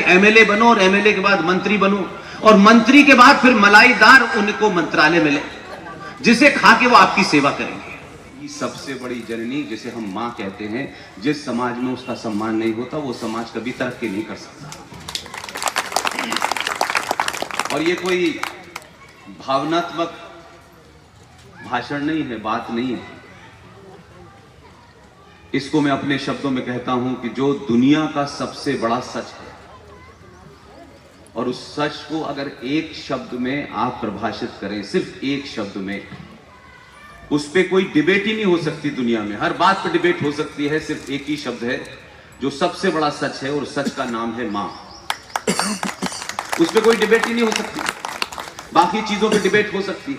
MLA बनो और MLA के बाद मंत्री बनो और मंत्री के बाद फिर मलाईदार उनको मंत्रालय मिले जिसे खा के वो आपकी सेवा करेंगे। ये सबसे बड़ी जननी जिसे हम मां कहते हैं, जिस समाज में उसका सम्मान नहीं होता वो समाज कभी तरक्की नहीं कर सकता। और ये कोई भावनात्मक भाषण नहीं है, बात नहीं है। इसको मैं अपने शब्दों में कहता हूं कि जो दुनिया का सबसे बड़ा सच है और उस सच को अगर एक शब्द में आप परिभाषित करें, सिर्फ एक शब्द में, उस पे कोई डिबेट ही नहीं हो सकती दुनिया में। हर बात पर डिबेट हो सकती है, सिर्फ एक ही शब्द है जो सबसे बड़ा सच है और सच का नाम है मां। उस पे कोई डिबेट ही नहीं हो सकती, बाकी चीजों पे डिबेट हो सकती है।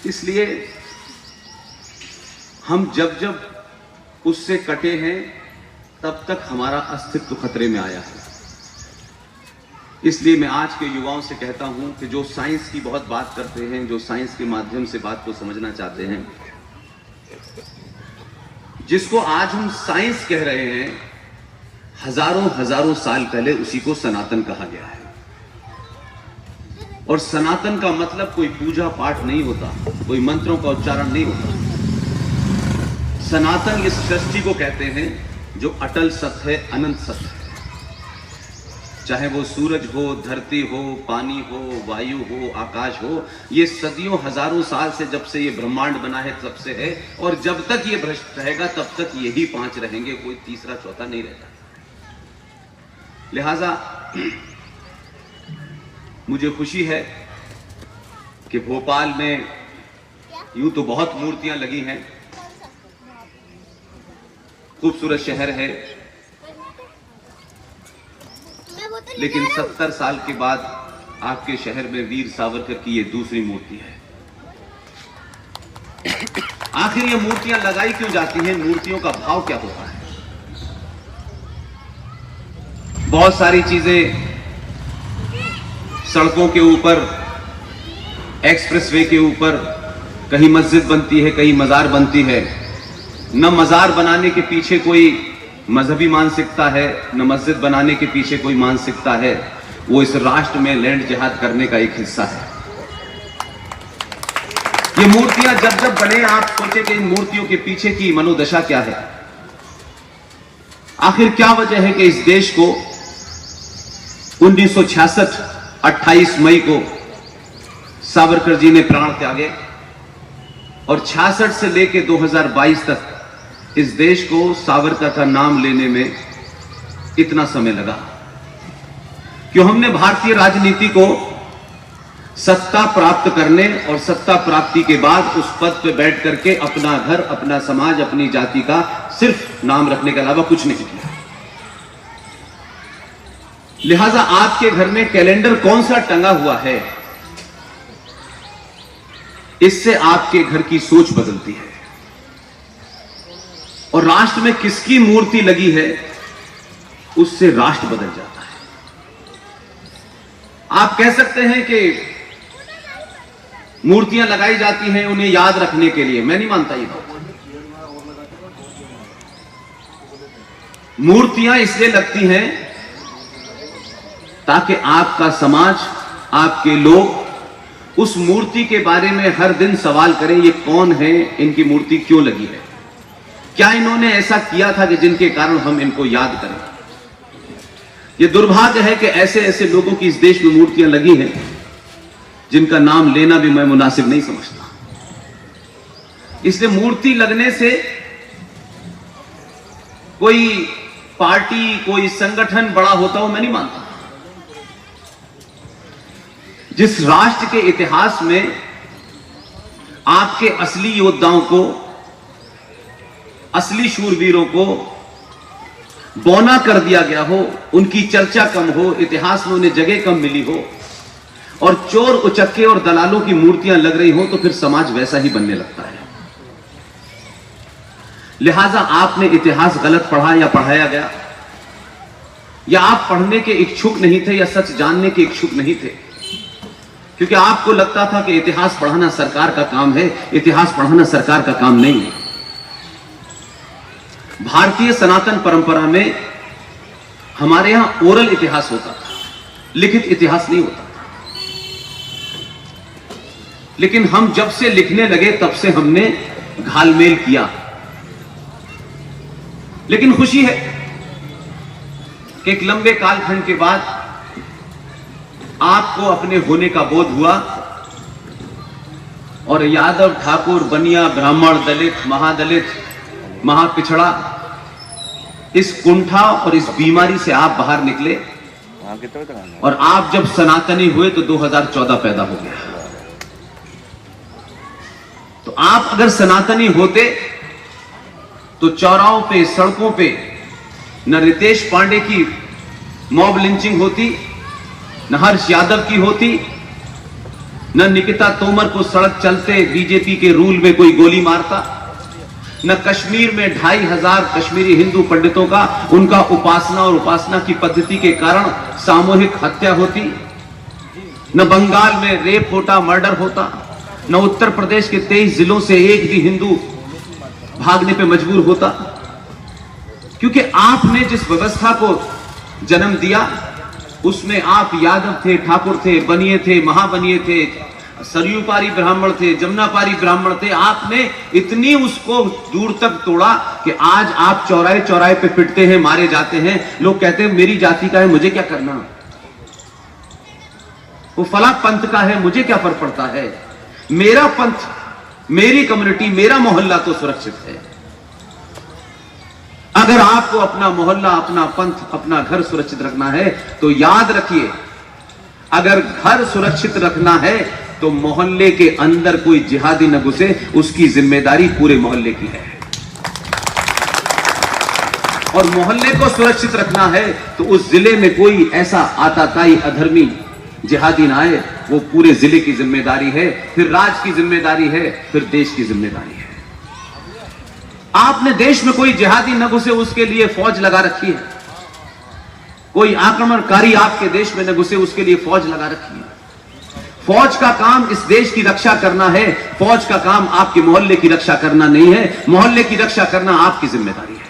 इसलिए हम जब जब उससे कटे हैं तब तक हमारा अस्तित्व खतरे में आया है। इसलिए मैं आज के युवाओं से कहता हूं कि जो साइंस की बहुत बात करते हैं, जो साइंस के माध्यम से बात को समझना चाहते हैं, जिसको आज हम साइंस कह रहे हैं, हजारों हजारों साल पहले उसी को सनातन कहा गया है। और सनातन का मतलब कोई पूजा पाठ नहीं होता, कोई मंत्रों का उच्चारण नहीं होता। सनातन इस सृष्टि को कहते हैं जो अटल सत्य है, अनंत सत्य है। चाहे वो सूरज हो, धरती हो, पानी हो, वायु हो, आकाश हो, ये सदियों हजारों साल से, जब से ये ब्रह्मांड बना है तब से है। और जब तक ये भ्रष्ट रहेगा तब तक यही पांच रहेंगे, कोई तीसरा चौथा नहीं रहता। लिहाजा मुझे खुशी है कि भोपाल में यूं तो बहुत मूर्तियां लगी हैं, खूबसूरत शहर है, लेकिन 70 साल के बाद आपके शहर में वीर सावरकर की ये दूसरी मूर्ति है। आखिर ये मूर्तियां लगाई क्यों जाती हैं? मूर्तियों का भाव क्या होता है? बहुत सारी चीजें सड़कों के ऊपर, एक्सप्रेसवे के ऊपर, कहीं मस्जिद बनती है, कहीं मजार बनती है। न मजार बनाने के पीछे कोई मजहबी मानसिकता है, न मस्जिद बनाने के पीछे कोई मानसिकता है। वो इस राष्ट्र में लैंड जिहाद करने का एक हिस्सा है। ये मूर्तियां जब जब बने, आप सोचे कि इन मूर्तियों के पीछे की मनोदशा क्या है? आखिर क्या वजह है कि इस देश को 1966 28 मई को सावरकर जी ने प्राण त्यागे और 66 से लेकर 2022 तक इस देश को सावरकर का नाम लेने में इतना समय लगा? क्यों हमने भारतीय राजनीति को सत्ता प्राप्त करने और सत्ता प्राप्ति के बाद उस पद पर बैठ करके अपना घर, अपना समाज, अपनी जाति का सिर्फ नाम रखने के अलावा कुछ नहीं किया। लिहाजा आपके घर में कैलेंडर कौन सा टंगा हुआ है, इससे आपके घर की सोच बदलती है। और राष्ट्र में किसकी मूर्ति लगी है, उससे राष्ट्र बदल जाता है। आप कह सकते हैं कि मूर्तियां लगाई जाती हैं उन्हें याद रखने के लिए, मैं नहीं मानता ये बात। मूर्तियां इसलिए लगती हैं ताकि आपका समाज, आपके लोग उस मूर्ति के बारे में हर दिन सवाल करें, ये कौन है, इनकी मूर्ति क्यों लगी है, क्या इन्होंने ऐसा किया था कि जिनके कारण हम इनको याद करें। ये दुर्भाग्य है कि ऐसे ऐसे लोगों की इस देश में मूर्तियां लगी हैं जिनका नाम लेना भी मैं मुनासिब नहीं समझता। इसलिए मूर्ति लगने से कोई पार्टी, कोई संगठन बड़ा होता हो मैं नहीं मानता। जिस राष्ट्र के इतिहास में आपके असली योद्धाओं को, असली शूरवीरों को बौना कर दिया गया हो, उनकी चर्चा कम हो, इतिहास में उन्हें जगह कम मिली हो और चोर, उचक्के और दलालों की मूर्तियां लग रही हो, तो फिर समाज वैसा ही बनने लगता है। लिहाजा आपने इतिहास गलत पढ़ा या पढ़ाया गया, या आप पढ़ने के इच्छुक नहीं थे या सच जानने के इच्छुक नहीं थे, क्योंकि आपको लगता था कि इतिहास पढ़ाना सरकार का काम है। इतिहास पढ़ाना सरकार का काम नहीं है। भारतीय सनातन परंपरा में हमारे यहां ओरल इतिहास होता था, लिखित इतिहास नहीं होता था। लेकिन हम जब से लिखने लगे तब से हमने घालमेल किया। लेकिन खुशी है कि एक लंबे कालखंड के बाद आपको अपने होने का बोध हुआ और यादव, ठाकुर, बनिया, ब्राह्मण, दलित, महादलित, महापिछड़ा, इस कुंठा और इस बीमारी से आप बाहर निकले और आप जब सनातनी हुए तो 2014 पैदा हो गया। तो आप अगर सनातनी होते तो चौराहों पे, सड़कों पे न रितेश पांडे की मॉब लिंचिंग होती, न हर्ष यादव की होती, न निकिता तोमर को सड़क चलते बीजेपी के रूल में कोई गोली मारता, न कश्मीर में 2500 कश्मीरी हिंदू पंडितों का उनका उपासना और उपासना की पद्धति के कारण सामूहिक हत्या होती, न बंगाल में रेप होता, मर्डर होता, न उत्तर प्रदेश के 23 जिलों से एक भी हिंदू भागने पे मजबूर होता। क्योंकि आपने जिस व्यवस्था को जन्म दिया उसमें आप यादव थे, ठाकुर थे, बनिए थे, महाबनिए थे, सरयू पारी ब्राह्मण थे, जमुना पारी ब्राह्मण थे। आपने इतनी उसको दूर तक तोड़ा कि आज आप चौराहे चौराहे पे पिटते हैं, मारे जाते हैं। लोग कहते हैं मेरी जाति का है, मुझे क्या करना, वो फला पंथ का है, मुझे क्या फर्क पड़ता है। मेरा पंथ, मेरी कम्युनिटी, मेरा मोहल्ला तो सुरक्षित है। अगर आपको अपना मोहल्ला, अपना पंथ, अपना घर सुरक्षित रखना है तो याद रखिए, अगर घर सुरक्षित रखना है तो मोहल्ले के अंदर कोई जिहादी न घुसे, उसकी जिम्मेदारी पूरे मोहल्ले की है। और मोहल्ले को सुरक्षित रखना है तो उस जिले में कोई ऐसा आताताई अधर्मी जिहादी ना आए, वो पूरे जिले की जिम्मेदारी है, फिर राज्य की जिम्मेदारी है, फिर देश की जिम्मेदारी है। आपने देश में कोई जिहादी न घुसे उसके लिए फौज लगा रखी है, कोई आक्रमणकारी आपके देश में न घुसे उसके लिए फौज लगा रखी है। फौज का काम इस देश की रक्षा करना है, फौज का काम आपके मोहल्ले की रक्षा करना नहीं है, मोहल्ले की रक्षा करना आपकी जिम्मेदारी है।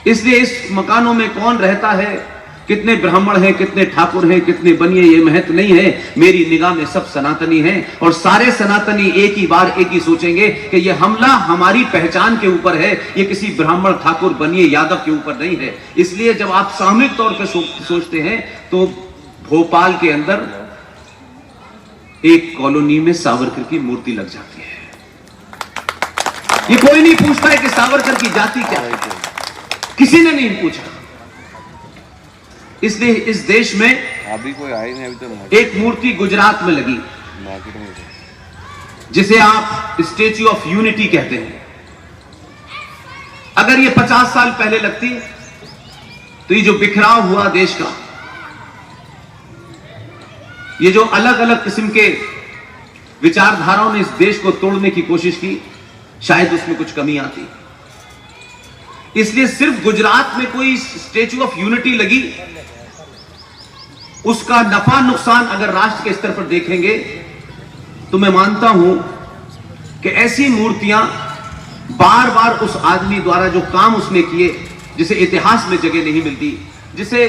इसलिए इस मकानों में कौन रहता है, कितने ब्राह्मण हैं, कितने ठाकुर हैं, कितने बनिए, ये महत्व नहीं है। मेरी निगाह में सब सनातनी हैं और सारे सनातनी एक ही बार एक ही सोचेंगे कि ये हमला हमारी पहचान के ऊपर है, ये किसी ब्राह्मण, ठाकुर, बनिए, यादव के ऊपर नहीं है। इसलिए जब आप सामूहिक तौर पर सोचते हैं तो भोपाल के अंदर एक कॉलोनी में सावरकर की मूर्ति लग जाती है। ये कोई नहीं पूछता है कि सावरकर की जाति क्या है, किसी ने नहीं पूछा। इसलिए इस देश में अभी कोई आए नहीं, अभी तो एक मूर्ति गुजरात में लगी जिसे आप स्टैच्यू ऑफ यूनिटी कहते हैं। अगर ये 50 साल पहले लगती तो ये जो बिखराव हुआ देश का, ये जो अलग अलग किस्म के विचारधाराओं ने इस देश को तोड़ने की कोशिश की, शायद उसमें कुछ कमी आती। इसलिए सिर्फ गुजरात में कोई स्टैच्यू ऑफ यूनिटी लगी, उसका नफा नुकसान अगर राष्ट्र के स्तर पर देखेंगे तो मैं मानता हूं कि ऐसी मूर्तियां बार बार उस आदमी द्वारा जो काम उसने किए, जिसे इतिहास में जगह नहीं मिलती, जिसे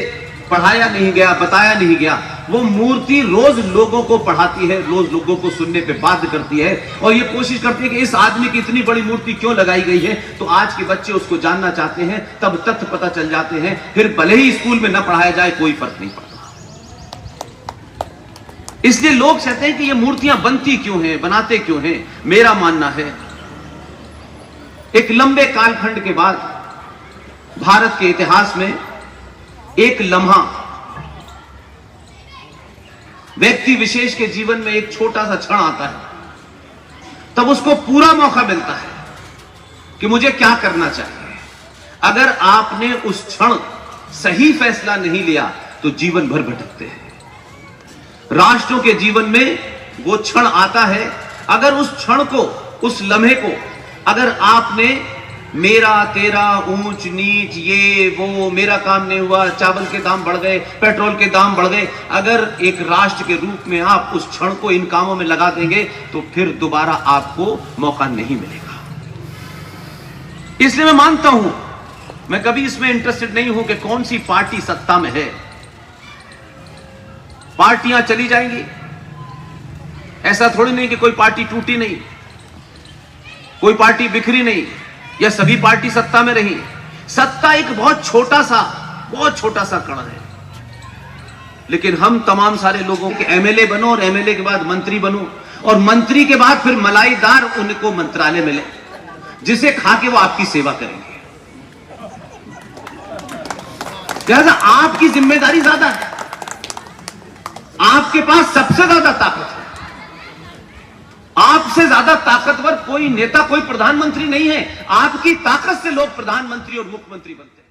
पढ़ाया नहीं गया, बताया नहीं गया, वो मूर्ति रोज लोगों को पढ़ाती है, रोज लोगों को सुनने पे बाध्य करती है और ये कोशिश करती है कि इस आदमी की इतनी बड़ी मूर्ति क्यों लगाई गई है। तो आज के बच्चे उसको जानना चाहते हैं, तब तथ्य पता चल जाते हैं, फिर भले ही स्कूल में न पढ़ाया जाए कोई फर्क नहीं पड़ता। इसलिए लोग कहते हैं कि ये मूर्तियां बनती क्यों हैं, बनाते क्यों हैं। मेरा मानना है एक लंबे कालखंड के बाद भारत के इतिहास में एक लम्हा, व्यक्ति विशेष के जीवन में एक छोटा सा क्षण आता है, तब उसको पूरा मौका मिलता है कि मुझे क्या करना चाहिए। अगर आपने उस क्षण सही फैसला नहीं लिया तो जीवन भर भटकते हैं। राष्ट्रों के जीवन में वो क्षण आता है, अगर उस क्षण को, उस लम्हे को अगर आपने मेरा तेरा, ऊंच नीच, ये वो, मेरा काम नहीं हुआ, चावल के दाम बढ़ गए, पेट्रोल के दाम बढ़ गए, अगर एक राष्ट्र के रूप में आप उस क्षण को इन कामों में लगा देंगे तो फिर दोबारा आपको मौका नहीं मिलेगा। इसलिए मैं मानता हूं मैं कभी इसमें इंटरेस्टेड नहीं हूं कि कौन सी पार्टी सत्ता में है। पार्टियां चली जाएंगी, ऐसा थोड़ी नहीं कि कोई पार्टी टूटी नहीं, कोई पार्टी बिखरी नहीं, या सभी पार्टी सत्ता में रही। सत्ता एक बहुत छोटा सा कण है, लेकिन हम तमाम सारे लोगों के एमएलए बनो और एमएलए के बाद मंत्री बनो और मंत्री के बाद फिर मलाईदार उनको मंत्रालय मिले जिसे खा के वो आपकी सेवा करेंगे। लिहाजा आपकी जिम्मेदारी ज्यादा है, आपके पास सबसे ज्यादा ताकत है। आपसे ज्यादा ताकतवर कोई नेता, कोई प्रधानमंत्री नहीं है। आपकी ताकत से लोग प्रधानमंत्री और मुख्यमंत्री बनते हैं।